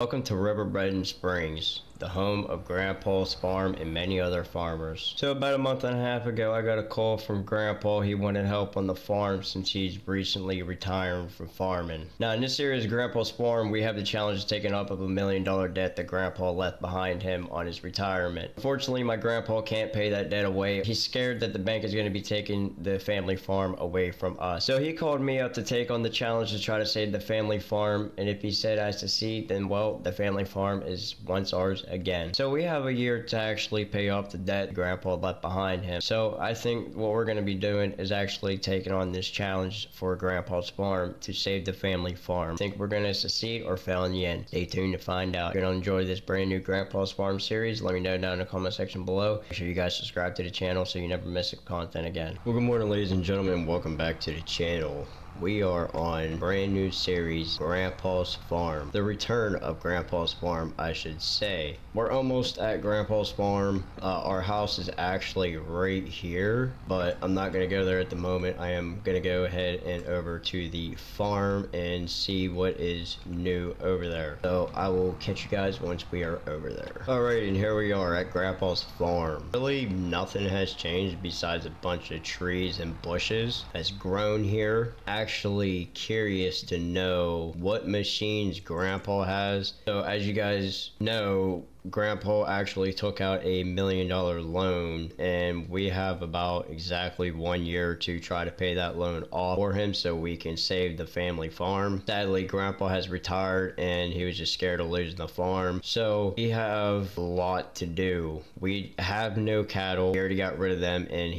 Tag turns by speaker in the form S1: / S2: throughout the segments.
S1: Welcome to Riverbed Springs, the home of Grandpa's farm and many other farmers. So about a month and a half ago, I got a call from Grandpa. He wanted help on the farm since he's recently retiring from farming. Now in this series, Grandpa's farm, we have the challenge of taking up of $1 million debt that Grandpa left behind him on his retirement. Unfortunately, my Grandpa can't pay that debt away. He's scared that the bank is going to be taking the family farm away from us. So he called me up to take on the challenge to try to save the family farm, and if he said I succeed, then well, the family farm is once ours again. So we have a year to actually pay off the debt Grandpa left behind him. So I think what we're going to be doing is actually taking on this challenge for Grandpa's farm to save the family farm. I think we're going to succeed or fail in the end. Stay tuned to find out. If you're going to enjoy this brand new Grandpa's farm series, let me know down in the comment section below. Make sure you guys subscribe to the channel so you never miss content again. Well, good morning, ladies and gentlemen, and welcome back to the channel. We are on brand new series, Grandpa's Farm. The return of Grandpa's Farm, I should say. We're almost at Grandpa's Farm. Our house is actually right here, but I'm not going to go there at the moment. I am going to go ahead and over to the farm and see what is new over there. So I will catch you guys once we are over there. Alright, and here we are at Grandpa's Farm. Really nothing has changed besides a bunch of trees and bushes that's grown here. Actually curious to know what machines Grandpa has. So as you guys know, Grandpa actually took out a $1 million loan, and we have about exactly 1 year to try to pay that loan off for him so we can save the family farm. Sadly, Grandpa has retired and he was just scared of losing the farm. So we have a lot to do. We have no cattle. We already got rid of them, and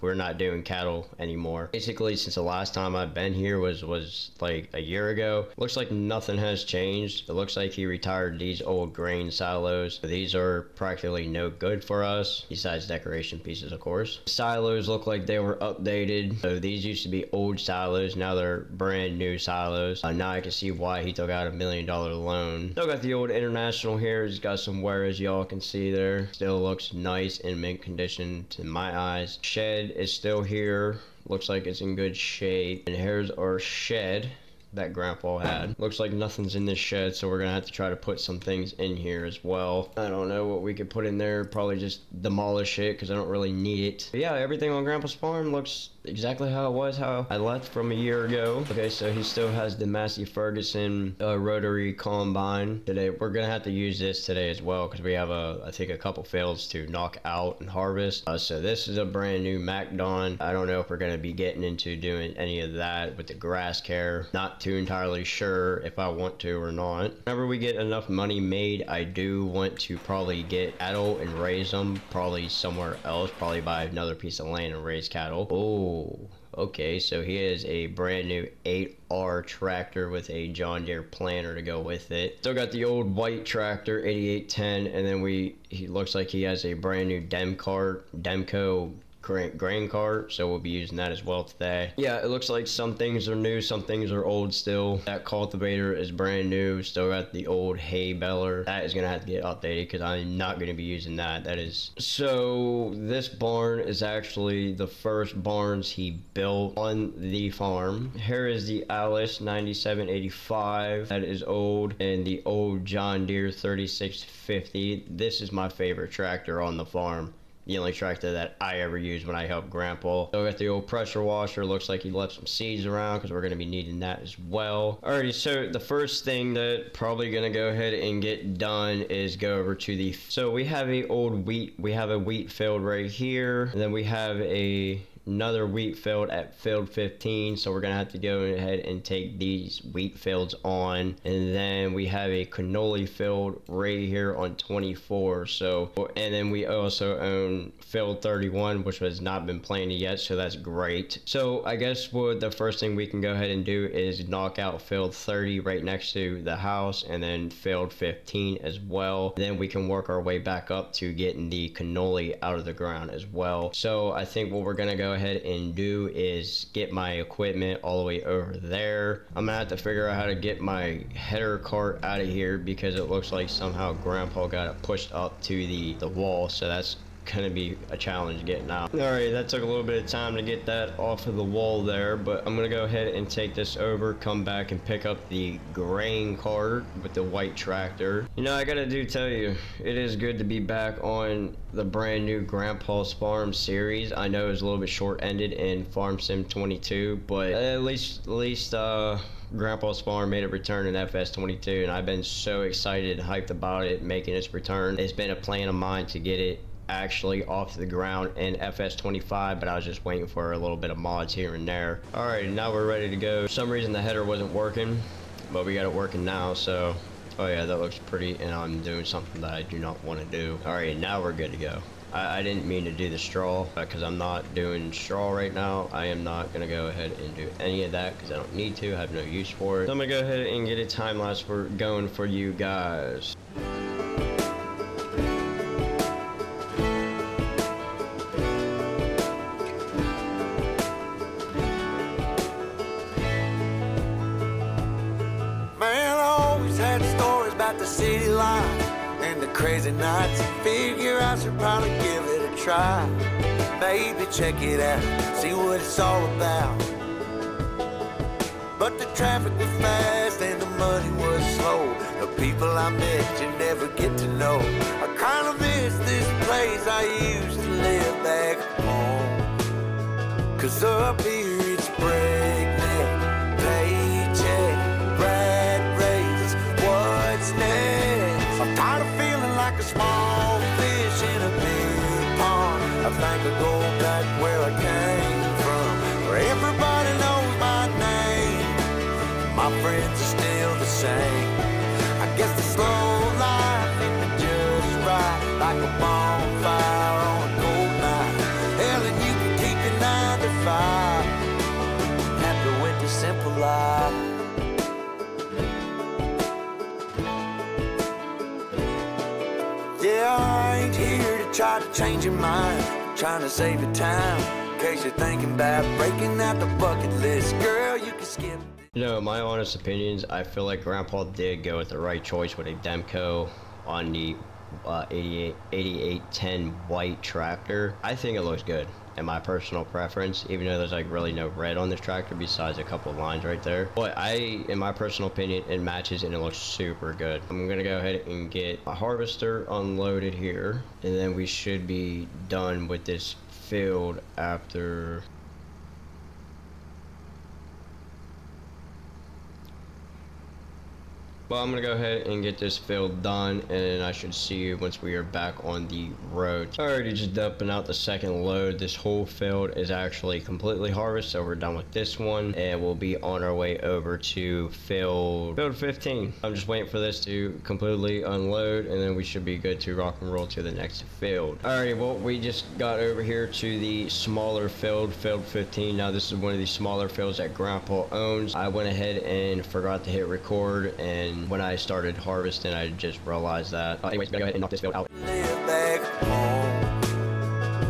S1: we're not doing cattle anymore. Basically, since the last time I've been here was like a year ago. Looks like nothing has changed. It looks like he retired these old grain silos. These are practically no good for us, besides decoration pieces, of course. Silos look like they were updated. So these used to be old silos, now they're brand new silos. Now I can see why he took out a $1 million loan. Still got the old International here. It's got some wear, as y'all can see there. Still looks nice in mint condition to my eyes. Shed is still here. Looks like it's in good shape. And here's our shed that Grandpa had. Looks like nothing's in this shed, so we're gonna have to try to put some things in here as well. I don't know what we could put in there. Probably just demolish it because I don't really need it. But yeah, everything on Grandpa's farm looks exactly how it was, how I left from a year ago. Okay, so he still has the Massey Ferguson rotary combine. Today we're gonna have to use this today as well because we have I think a couple fields to knock out and harvest. So this is a brand new MacDon. I don't know if we're gonna be getting into doing any of that with the grass care. Not too entirely sure if I want to or not. Whenever we get enough money made, I do want to probably get cattle and raise them probably somewhere else. Probably buy another piece of land and raise cattle. Oh, okay, so he has a brand new 8R tractor with a John Deere planter to go with it. Still got the old white tractor 8810, and then he looks like he has a brand new Demco grain cart, so we'll be using that as well today. Yeah, it looks like some things are new, some things are old still. That cultivator is brand new. Still got the old hay baler. That is gonna have to get updated because I'm not gonna be using that. So this barn is actually the first barns he built on the farm. Here is the Alice 9785. That is old, and the old John Deere 3650. This is my favorite tractor on the farm. The only tractor that I ever used when I helped Grandpa. So I got the old pressure washer. Looks like he left some seeds around because we're going to be needing that as well. Alrighty, so the first thing that probably going to go ahead and get done is go over to so we have a wheat field right here, and then we have another wheat field at field 15, so we're gonna have to go ahead and take these wheat fields on, and then we have a cannoli field right here on 24. So, and then we also own field 31, which has not been planted yet, so that's great. So I guess the first thing we can go ahead and do is knock out field 30 right next to the house, and then field 15 as well. Then we can work our way back up to getting the cannoli out of the ground as well. So I think what we're gonna go ahead and do is get my equipment all the way over there. I'm gonna have to figure out how to get my header cart out of here because it looks like somehow Grandpa got it pushed up to the wall, so that's gonna be a challenge getting out. Alright, that took a little bit of time to get that off of the wall there, but I'm gonna go ahead and take this over, come back and pick up the grain cart with the white tractor. You know, I gotta tell you, it is good to be back on the brand new Grandpa's Farm series. I know it was a little bit short-ended in Farm Sim 22, but at least Grandpa's Farm made a return in FS25, and I've been so excited and hyped about it making its return. It's been a plan of mine to get it actually off the ground in FS25, but I was just waiting for a little bit of mods here and there. Alright, now we're ready to go. For some reason the header wasn't working, but we got it working now, so oh yeah, that looks pretty, and I'm doing something that I do not want to do. Alright, now we're good to go. I didn't mean to do the straw because I'm not doing straw right now. I am not going to go ahead and do any of that because I don't need to. I have no use for it. So I'm going to go ahead and get a time lapse for going for you guys.
S2: Man, I always had stories about the city life and the crazy nights. Figure I should probably give it a try. Maybe check it out, see what it's all about. But the traffic was fast and the money was slow. The people I met you never get to know. I kinda miss this place I used to live back home. Cause up here it's breakneck, paycheck, rat race, what's next? I'm tired of feeling like a small fish in a big pond. I think I'll go back where I came from, where everybody knows my name. My friends are still the same. I guess the slow life hit me just right, like a bonfire on a cold night. Hell, and you can keep your 9 to 5, happy with the simple life. Yeah, I ain't here to try to change your mind, trying to save your time, in case you're thinking about breaking out the bucket list. Girl, you can skip.
S1: You know, my honest opinions, I feel like Grandpa did go with the right choice with a Demco on the 8810 white tractor. I think it looks good in my personal preference, even though there's like really no red on this tractor besides a couple of lines right there. But in my personal opinion, it matches and it looks super good. I'm gonna go ahead and get a harvester unloaded here, and then we should be done with this field after. Well, I'm gonna go ahead and get this field done, and then I should see you once we are back on the road. Already just dumping out the second load. This whole field is actually completely harvested, so we're done with this one, and we'll be on our way over to field 15. I'm just waiting for this to completely unload, and then we should be good to rock and roll to the next field. Alrighty, well, we just got over here to the smaller field 15. Now this is one of the smaller fields that Grandpa owns. I went ahead and forgot to hit record, and when I started harvesting, I just realized that. Anyways, we're gonna go ahead and knock this field out.
S2: Live back home,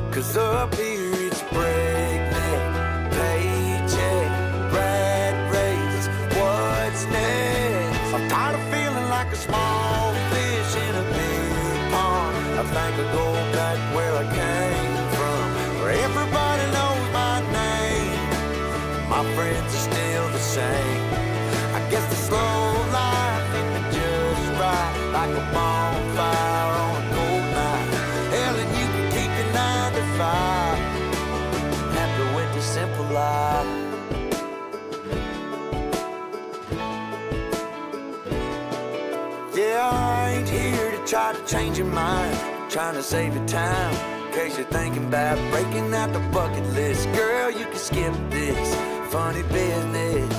S2: cause up here it's breakneck, paycheck, rat race, what's next? I'm tired of feeling like a small fish in a big pond. I think I'll go back where I came from, where everybody knows my name. My friends are still the same. I guess the slow life hit me just right, like a bonfire on a cold night. Hell, and you can keep your 9 to 5, happy with the simple life. Yeah, I ain't here to try to change your mind, trying to save your time, in case you're thinking about breaking out the bucket list. Girl, you can skip this funny business.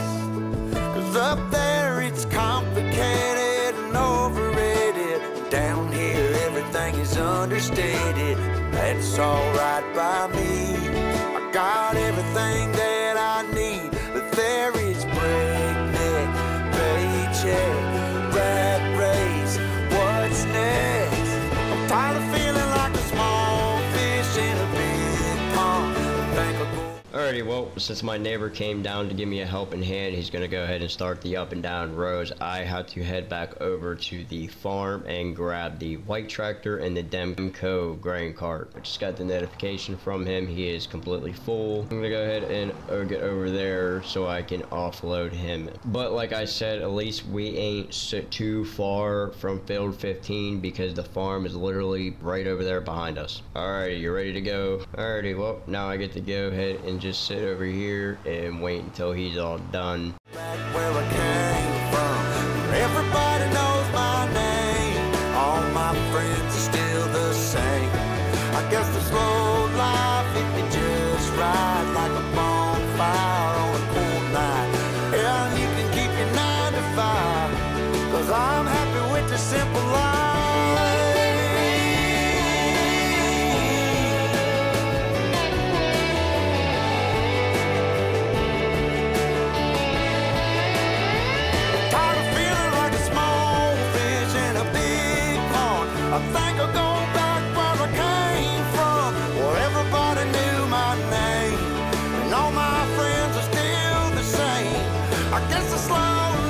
S2: Up there it's complicated and overrated. Down here everything is understated. That's alright by me. I got everything that I need, but there is breakneck, paycheck, rat race, what's next? I'm tired of feeling like a small fish in a big pond. I think I'll go.
S1: Alrighty, Alrighty, well, since my neighbor came down to give me a helping hand, he's gonna go ahead and start the up and down rows. I have to head back over to the farm and grab the white tractor and the Demco grain cart. I just got the notification from him. He is completely full. I'm gonna go ahead and get over there so I can offload him. But like I said, at least we ain't too far from field 15 because the farm is literally right over there behind us. Alrighty, you ready to go? Alrighty, well, now I get to go ahead and just sit over here and wait until he's all done.
S2: Back where I came from, everybody knows my name. All my friends are still the same. I guess the slow life hit me just right, like a bonfire on a cool night. Yeah, you can keep your 9 to 5, 'cause I'm happy with the simple life. I think I'll go back where I came from, where everybody knew my name, and all my friends are still the same. I guess the slow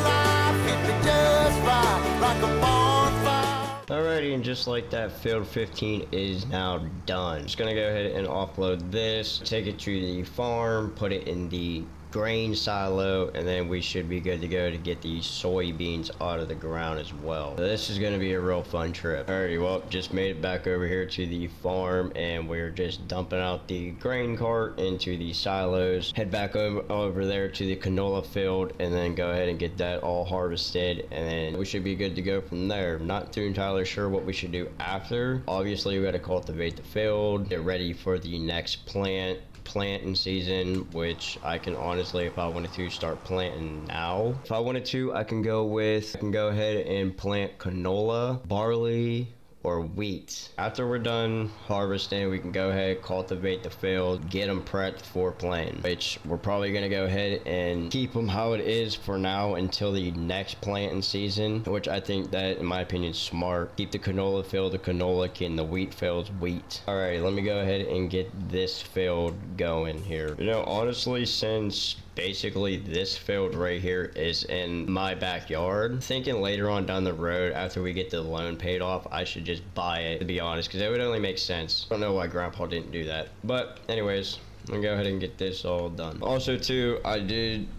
S2: life hit me just right, like a bonfire.
S1: Alrighty, and just like that, field 15 is now done. Just gonna go ahead and offload this, take it to the farm, put it in the grain silo, and then we should be good to go to get these soybeans out of the ground as well. So this is going to be a real fun trip. Alrighty, well, just made it back over here to the farm, and we're just dumping out the grain cart into the silos. Head back over there to the canola field, and then go ahead and get that all harvested, and then we should be good to go from there. Not too entirely sure what we should do after. Obviously, we got to cultivate the field, get ready for the next planting season, which I can honestly, if I wanted to, start planting now. If I wanted to, I can go ahead and plant canola, barley, or wheat. After we're done harvesting, we can go ahead, cultivate the field, get them prepped for planting, which we're probably gonna go ahead and keep them how it is for now until the next planting season, which I think that, in my opinion, is smart. Keep the canola field the canola and the wheat fields wheat. Alright, let me go ahead and get this field going here. You know, honestly, since basically this field right here is in my backyard, thinking later on down the road after we get the loan paid off, I should just buy it, to be honest, because it would only make sense. I don't know why Grandpa didn't do that, but anyways, I'm gonna go ahead and get this all done. Also too,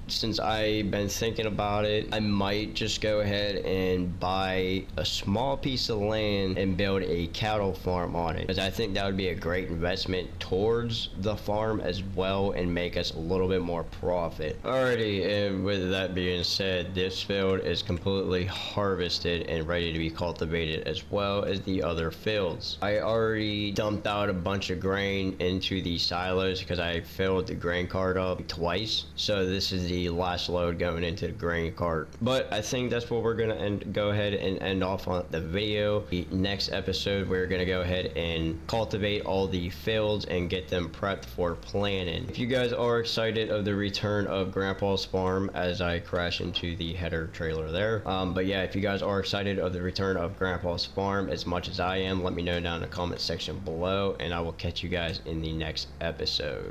S1: since I've been thinking about it, I might just go ahead and buy a small piece of land and build a cattle farm on it, because I think that would be a great investment towards the farm as well and make us a little bit more profit. Alrighty, and with that being said, this field is completely harvested and ready to be cultivated, as well as the other fields. I already dumped out a bunch of grain into the silos because I filled the grain cart up twice, so this is the last load going into the grain cart. But I think that's what we're gonna go ahead and end off on the video. The next episode, we're gonna go ahead and cultivate all the fields and get them prepped for planting. If you guys are excited of the return of Grandpa's farm, as I crash into the header trailer there, but yeah, if you guys are excited of the return of Grandpa's farm as much as I am, let me know down in the comment section below, and I will catch you guys in the next episode.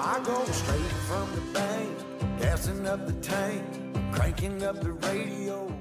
S2: I go straight from the bank, gassing up the tank, cranking up the radio.